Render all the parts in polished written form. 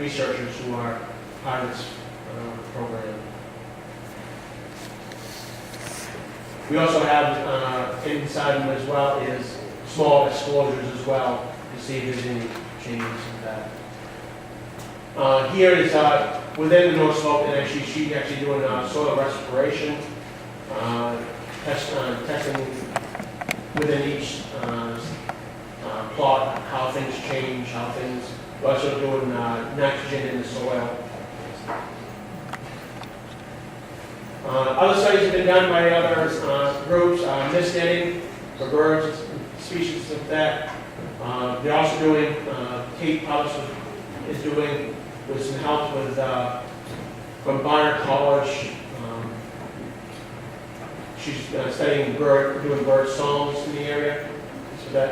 researchers who are part of this program. We also have inside them as well is small disclosures as well to see if there's any changes in that. Here is within the North Slope, and actually she's actually doing soil respiration, testing within each plot how things change, how things. We're also doing nitrogen in the soil. Other studies have been done by other groups, mist netting for birds, species of that. They're also doing, Kate Publish is doing with some help with from Barnard College. She's studying doing bird songs in the area. So that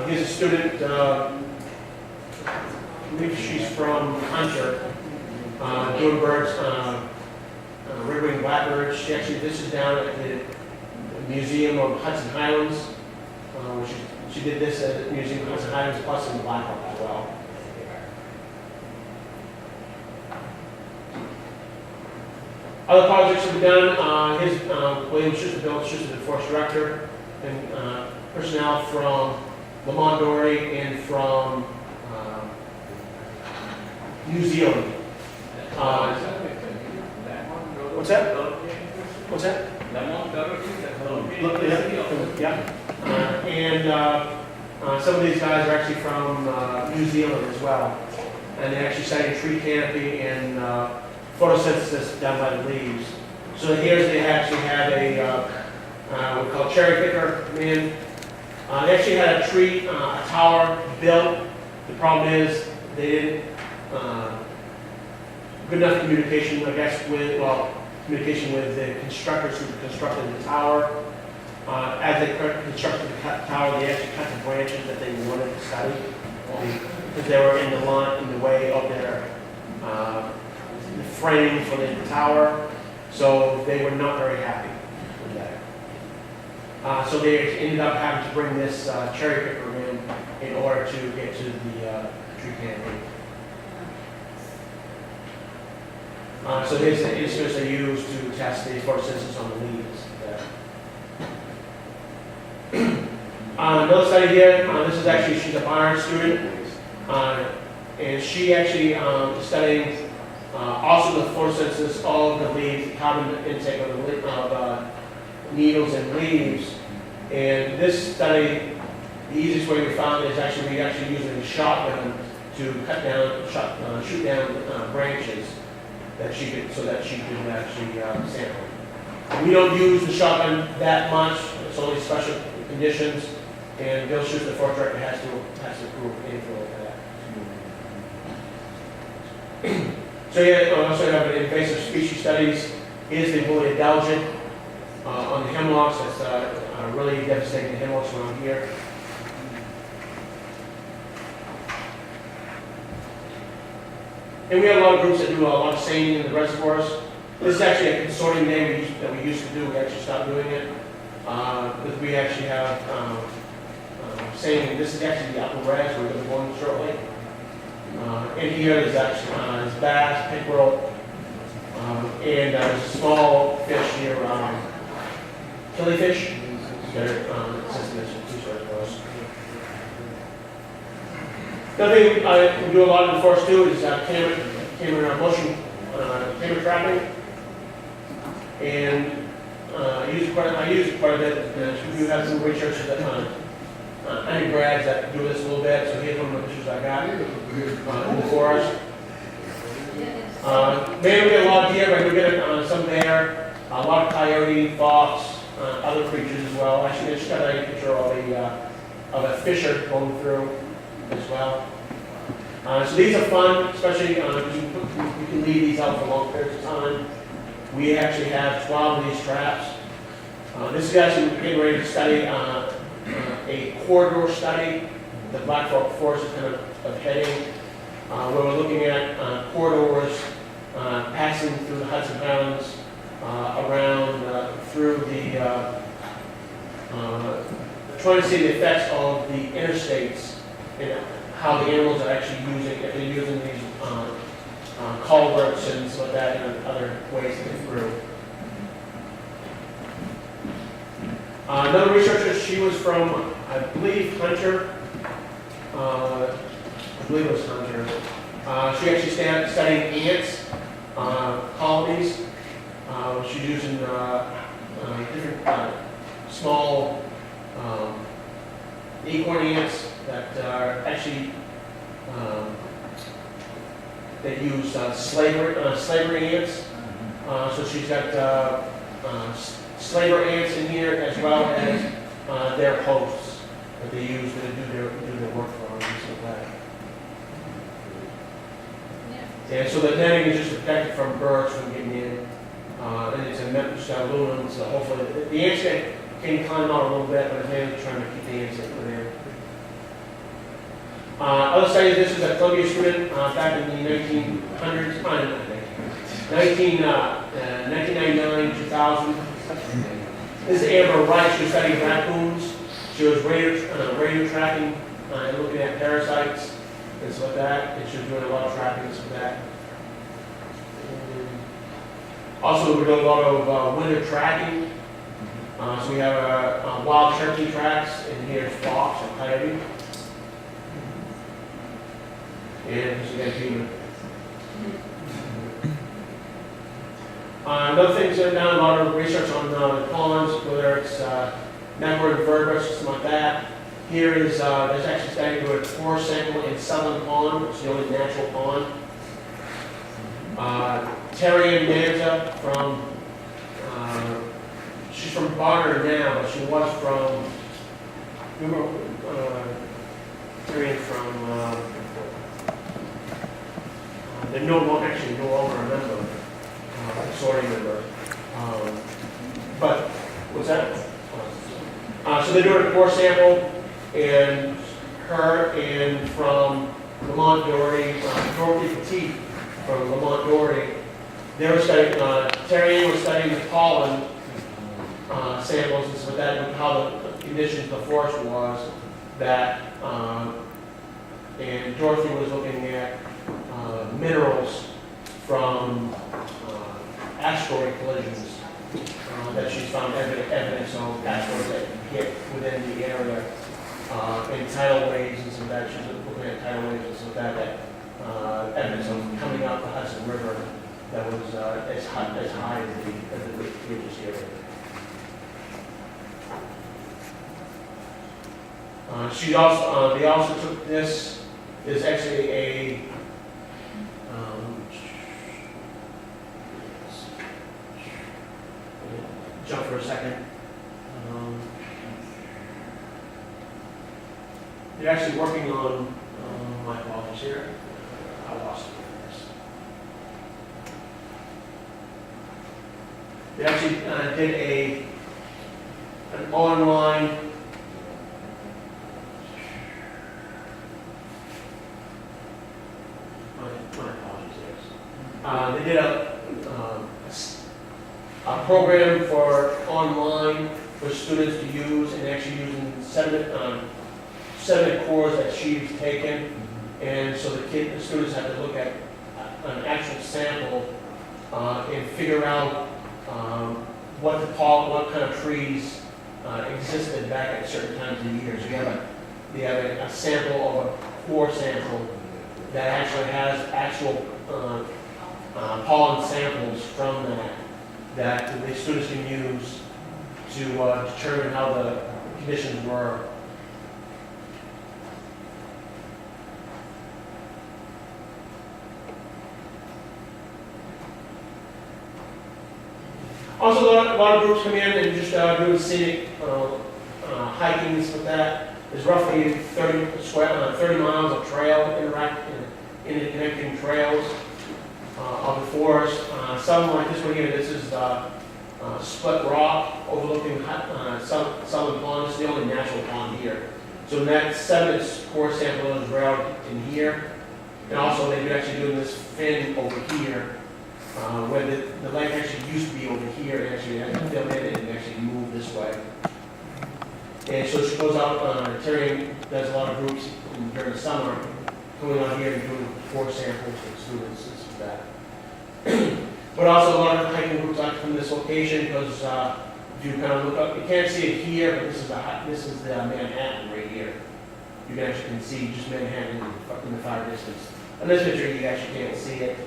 here's a student. I believe she's from Hunter. Doing birds, red-winged blackbirds. This is down at the Museum of Hudson Highlands. She did this at the Museum of Hudson Highlands, plus in Black Hawk as well. Other projects have been done. Here's William Schuster, Bill Schuster, the forest director, and personnel from Lamont Dory and from New Zealand. What's that? What's that? Yeah. And some of these guys are actually from New Zealand as well. And they actually study tree canopy and photosynthesis done by the leaves. So here's they actually had a we call cherry picker man. They actually had a tree, a tower built. The problem is they didn't good enough communication, I guess, communication with the constructors who constructed the tower. As they constructed the tower, they actually cut the branches that they wanted to study because they were in the way of their the frame for the tower. So they were not very happy with that. So they ended up having to bring this cherry picker in order to get to the tree canopy. So these are the instruments they use to test the photosynthesis on the leaves. Another study here, this is actually, she's a Barnard student, and she actually is studying also the photosynthesis of the leaves, the carbon intake of needles and leaves. And this study, the easiest way we found is actually using a shotgun to cut down, shoot down branches. So that she can actually sample. We don't use the shotgun that much. It's only special conditions, and Bill Schuster, the forest director, has to approve anything like that. So yeah, we also have an invasive species studies. Here's the woolly adelgid on the hemlocks. That's really devastating hemlocks around here. And we have a lot of groups that do a lot of seining in the reservoirs. This is actually a consortium name that we used to do. We actually stopped doing it. Because we actually have seining. This is actually the upper res. We're going to be going shortly. In here is actually bass, pickerel, and there's a small fish here, killifish. Another thing we do a lot in the forest too is camera motion, camera trapping, and I use it quite a bit. We do have some researchers that undergrads that do this a little bit. So here's one of the pictures I got in the forest. Mainly we get a lot of deer, but we get some bear, a lot of coyote, fox, other creatures as well. Actually, I just got a picture of a fisher going through as well. So these are fun, especially because you can leave these out for long periods of time. We actually have 12 of these traps. This is actually getting ready to study a corridor study. The Black Forest is kind of heading, where we're looking at corridors passing through the Hudson Highlands, around through the, trying to see the effects of the interstates and how the animals are actually using, if they're using these culverts and stuff like that, and other ways to get through. Another researcher, she was from, I believe, Hunter. I believe it was Hunter. She actually studied ants, colonies. She's using different small acorn ants that are actually they use slaver ants. So she's got slaver ants in here as well as their hosts that they use to do their work for them and stuff like that. And so the netting is just protected from birds from getting in. And it's a just aluminum, so hopefully the ants can climb out a little bit, but they're trying to keep the ants in there. Other studies, this is a Columbia student back in the 1900s, 1999, 2000. This is Amber Wright. She was studying raccoons. She was radio tracking and looking at parasites and stuff like that. And she was doing a lot of tracking and stuff like that. Also, we're doing a lot of winter tracking. So we have wild turkey tracks, and here's fox and coyote. And so you got human. Another thing is done a lot of research on ponds, whether it's network invertebrates or something like that. Here is there's actually studying to a core sample in Southern Pond, which is the only natural pond. Terry and Manza from she's from Barter now, but she was from Terry from they no longer a member, sorting member. But what's that? So they're doing a core sample, and her and from Lamont Doherty, Dorothy Petit from Lamont Doherty, they were studying, Terry was studying the pollen samples and stuff like that, and how the conditions of the forest was, that, and Dorothy was looking at minerals from asteroid collisions that she's found evidence of asteroids that hit within the area, and tidal waves and some of that. She's looking at tidal waves and some of that, evidence of coming out the Hudson River that was as high as the ridges area. They also took this. Is actually a jump for a second. They're actually working on my apologies here. I lost it. They actually did an online they did a program for online for students to use, and actually using sediment cores that she's taken, and so the students have to look at an actual sample and figure out what kind of trees existed back at certain times of the year. So you have a sample of a core sample that actually has actual pollen samples from that the students can use to determine how the conditions were. Also, a lot of groups come in and just do scenic hiking and stuff like that. There's roughly 30 miles of trail interconnecting trails of the forest. Some like this one here, this is Split Rock overlooking Southern Pond. It's the only natural pond here. So that sediment core sample is right in here. And also they're actually doing this fin over here, where the lake actually used to be over here, and actually had to fill in and actually move this way. And so she goes out, Terry does a lot of groups during the summer, going out here and doing core samples with students and stuff like that. But also a lot of hiking groups like from this location, because if you kind of look up, you can't see it here, but this is the Manhattan right here. You can actually see just Manhattan in the far distance. In this picture, you actually can't see it.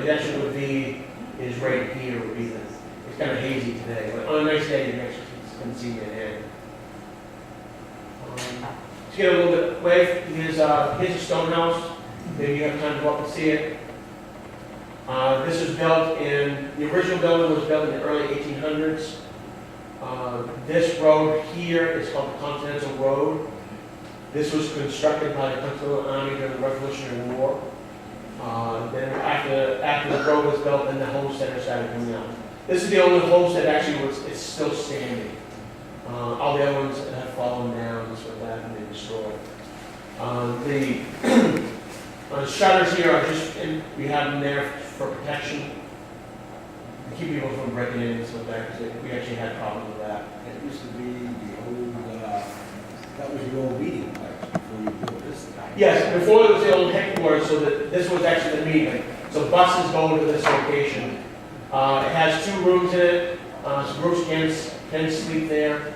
It actually would be, is right here would be the, it's kind of hazy today, but on a nice day, you can actually can see Manhattan. To get a little bit away, here's a stone house. Maybe you have time to go up and see it. This was built the original building was built in the early 1800s. This road here is called the Continental Road. This was constructed by the Continental Army during the Revolutionary War. Then after the road was built, then the homestead started coming out. This is the only homestead actually it's still standing. All the other ones have fallen down, and stuff like that, and been destroyed. The shutters here are we have them there for protection. To keep people from breaking in and stuff like that, because we actually had problems with that. It used to be the old, that was your old meeting place before you built this thing. Yes, before it was the old headquarters, so that this was actually the meeting. So buses go to this location. It has 2 rooms in it, so groups can sleep there.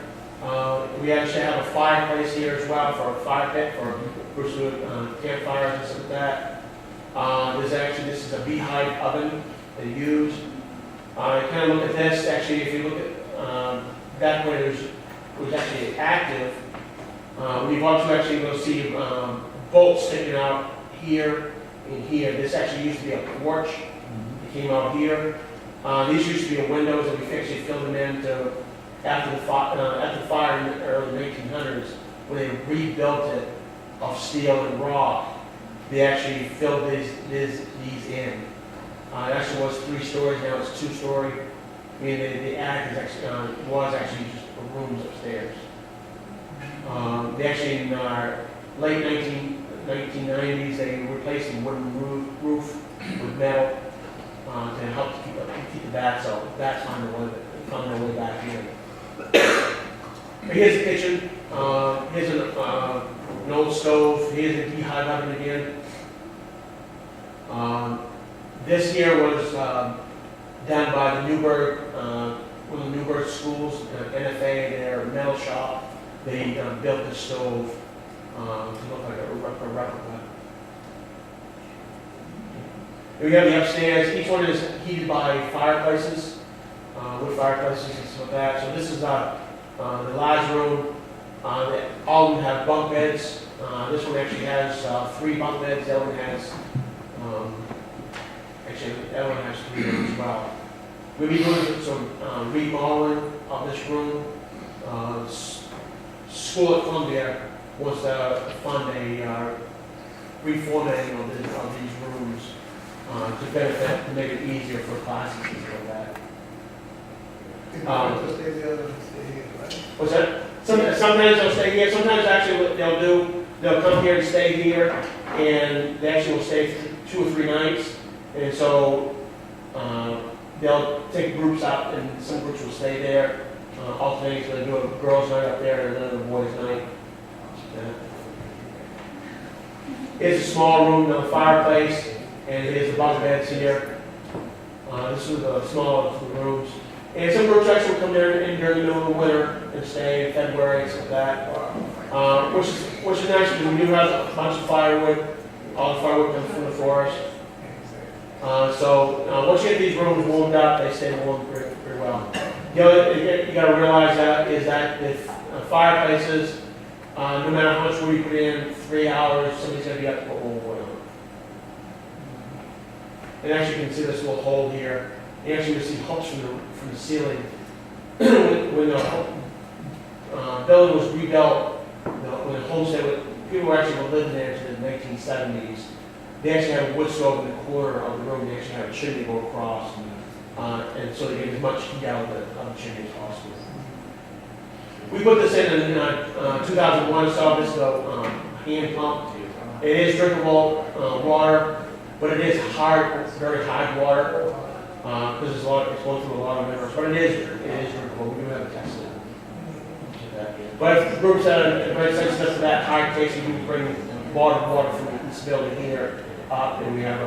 We actually have a fireplace here as well for a fire pit for groups with campfires and stuff like that. This is a beehive oven they use. Kind of look at this, actually, if you look at back when it was actually active, we want to actually go see bolts sticking out here and here. This actually used to be a porch. It came out here. These used to be windows that we actually filled them in after the fire in the early 1900s, when they rebuilt it of steel and rock. They actually filled these in. It actually was 3 stories, now it's 2-story. I mean, the attic was actually just rooms upstairs. They actually, in late 1990s, they replaced the wooden roof with metal to help keep the bats out. Bats find their way back here. Here's the kitchen. Here's an old stove. Here's the beehive oven again. This here was done by the Newburgh, one of the Newburgh schools, NFA, their metal shop. They built the stove to look like a replica. We have the upstairs. Each one is heated by fireplaces, wood fireplaces and stuff like that. So this is the large room. All of them have bunk beds. This one actually has 3 bunk beds. That one has, that one has 3 rooms as well. We'll be doing some remodeling of this room. School at Columbia wants to fund a reformatting of these rooms to benefit, to make it easier for classes and stuff like that. What's that? Sometimes they'll stay here. Sometimes actually they'll come here and stay here, and they actually will stay for 2 or 3 nights. And so they'll take groups out, and some groups will stay there. Alternate, so they do a girls' night up there and then a boys' night. Here's a small room with a fireplace, and here's the bunk beds here. This is the smaller of the rooms. And some groups actually will come there in during the middle of the winter and stay in February and stuff like that. Which is nice because we do have a bunch of firewood. All the firewood comes from the forest. So once you get these rooms warmed up, they stay warm pretty well. The other thing you got to realize is that if fireplaces, no matter how much wood you put in, 3 hours, somebody's going to be up to put more wood on. And actually, you can see this little hole here. You actually see hooks from the ceiling. When the building was rebuilt, when the homestead, people were actually living there into the 1970s. They actually had a wood stove in the corner of the room. They actually had a chimney go across. And so they get as much heat out of the chimney as possible. We put this in 2001, so this is a hand pump. It is drinkable water, but it is hard, very hard water. because it's going through a lot of minerals, but it is drinkable, we do have a test it. But if the group's very sensitive to that high taste, we can bring water from this building here up, and we have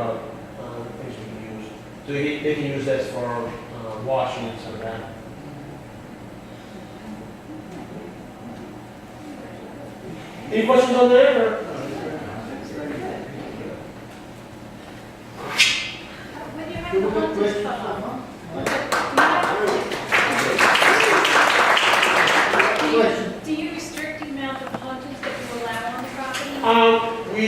things we can use. So they can use this for washing and some of that. Any questions on that? Or? When you have the hunters come up, do you restrict the amount of hunters that you allow on the property? We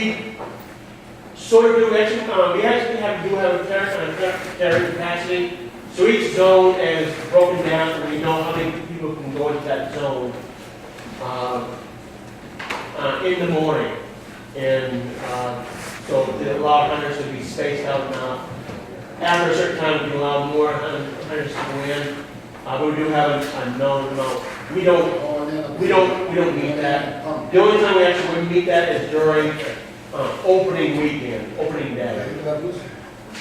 sort of do, actually, we actually do have a carrying capacity. So each zone is broken down, and we know how many people can go into that zone in the morning. And so the allow hunters to be spaced out now. After a certain time, we can allow more hunters to go in. But we do have a known amount. We don't meet that. The only time we actually would meet that is during opening weekend, opening day.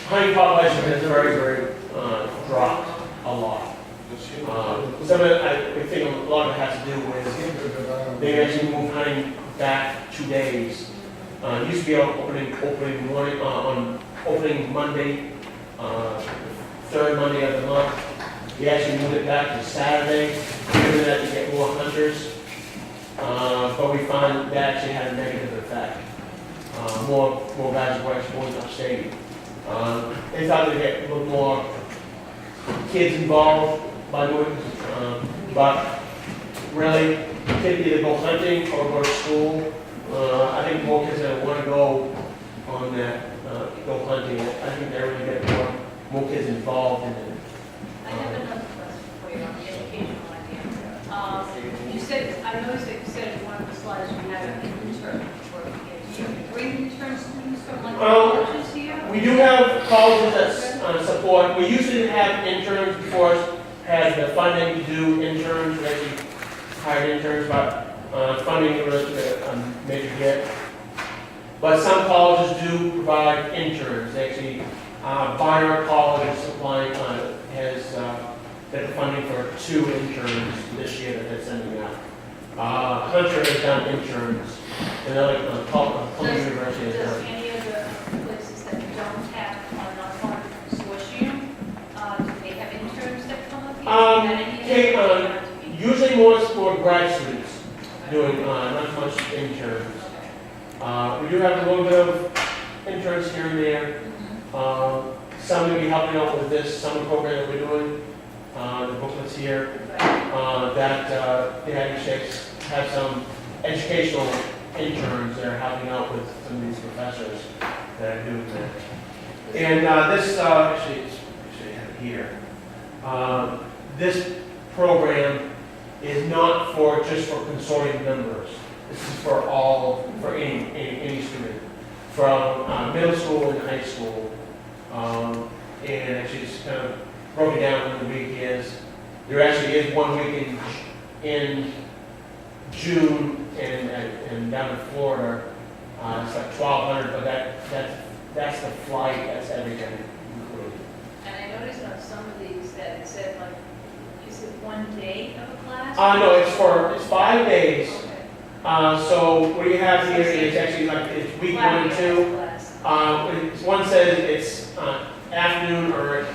Hunting population has very dropped a lot. Some of it, I think a lot of it has to do with they actually moved hunting back 2 days. It used to be on opening morning on opening Monday, third Monday of the month. We actually moved it back to Saturday, doing that to get more hunters. But we found that actually had a negative effect. More guys were actually going upstate. They thought they'd get a little more kids involved by doing, but really, kids either go hunting or go to school. I think more kids that want to go on that, go hunting. I think they're really getting more kids involved in it. I have another question for you on the educational idea. You said, I noticed that you said in one of the slides you had an intern for kids. Do you bring intern students from like colleges here? We do have colleges that support. We used to have interns before us had the funding to do interns. We actually hired interns, but funding was a major hit. But some colleges do provide interns. Actually, Barnard College is supplying has got the funding for 2 interns this year that they're sending out. Hunter has done interns. Another Columbia University has Does done. any of the places that don't have, are not part of the consortium, do they have interns that come up here? Usually more for grad students doing not much interns. We do have a little bit of interns here and there. Some will be helping out with this summer program that we're doing. The booklets here that they actually have some educational interns that are helping out with some of these professors that are doing that. And this actually have it here. This program is not for just for consortium members. This is for any student, from middle school and high school. And actually it's kind of broken down in the week is, there actually is 1 week in June and down in Florida. It's like 1,200, but that's the flight, that's everything included. And I noticed on some of these that it said like, is it 1 day of a class? No, it's 5 days. Okay. So what you have here is actually like, it's week 1 and 2. One says it's afternoon or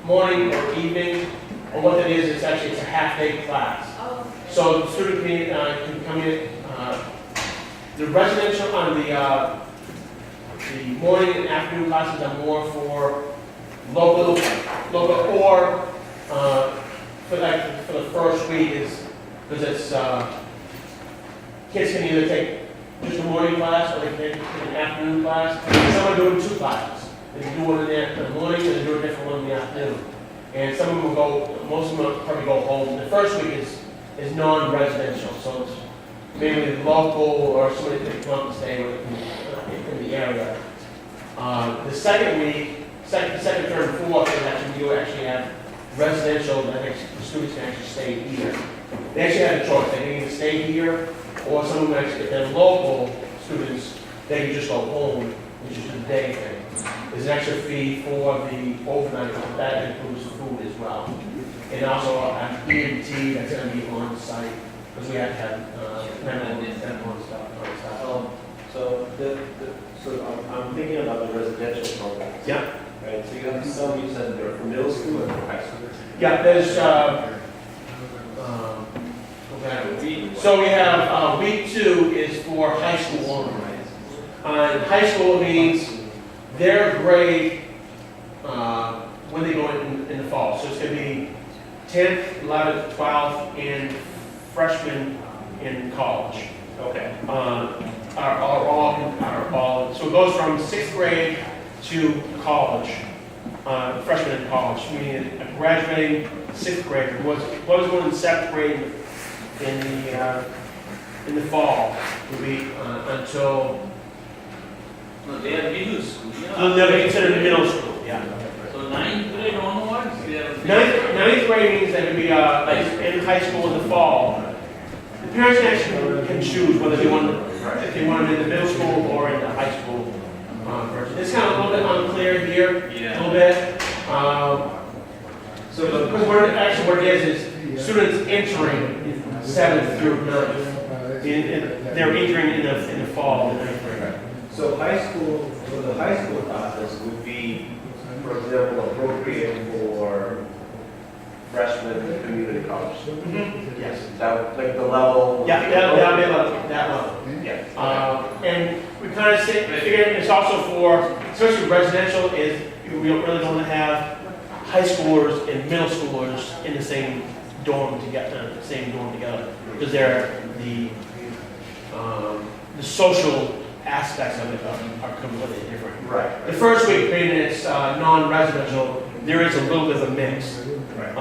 morning or evening, and what that is, it's actually it's a half-day class. Oh, okay. So the student can come in. The residential on the morning and afternoon classes are more for local, or for the first week is because it's kids can either take just a morning class or they can take an afternoon class. Some are doing 2 classes. They can do one in the morning and they do a different one in the afternoon. And some of them will go, most of them will probably go home. The first week is non-residential, so it's mainly local or somebody that can come up and stay in the area. The second week, second, third, and fourth is actually you actually have residential that the students can actually stay here. They actually have a choice. They can either stay here or some of them actually, if they're local students, they can just go home, which is a day thing. there's an extra fee for the overnight, that includes food as well. And also an EMT that's gonna be on site, because we have to have, medical stuff, on stuff. So I'm thinking about the residential programs. Yeah, Right, so you have some, you said they're for middle school and for high school. yeah, there's, so we have, week 2 is for high school only. High school means their grade, when they go in the fall, so it's gonna be 10th, 11th, 12th, and freshmen in college. Okay. Are all, so it goes from 6th grade to college, freshman in college, meaning a graduating 6th grader who was going in 7th grade in the fall, will be until, No, they are middle school. they'll be considered middle school, yeah. So ninth grade onwards, they are. Ninth grade means they're gonna be, like, in high school in the fall. The parents actually can choose whether they want, if they want them in the middle school or in the high school version. It's kind of a little bit unclear here, a Yeah. little bit. Because what it is students entering 7th through 9th. They're entering in the fall, in the 9th grade. So high school, so the high school process would be, for example, appropriate for freshman community college. Yes. That, like the level. Yeah, that'll be that level. Yeah. And we kind of figured it's also for, especially residential, is we don't really want to have high schoolers and middle schoolers in the same dorm together, because they're the social aspects of it are completely different. Right. The first week, being it's non-residential, there is a little bit of a mix. Right.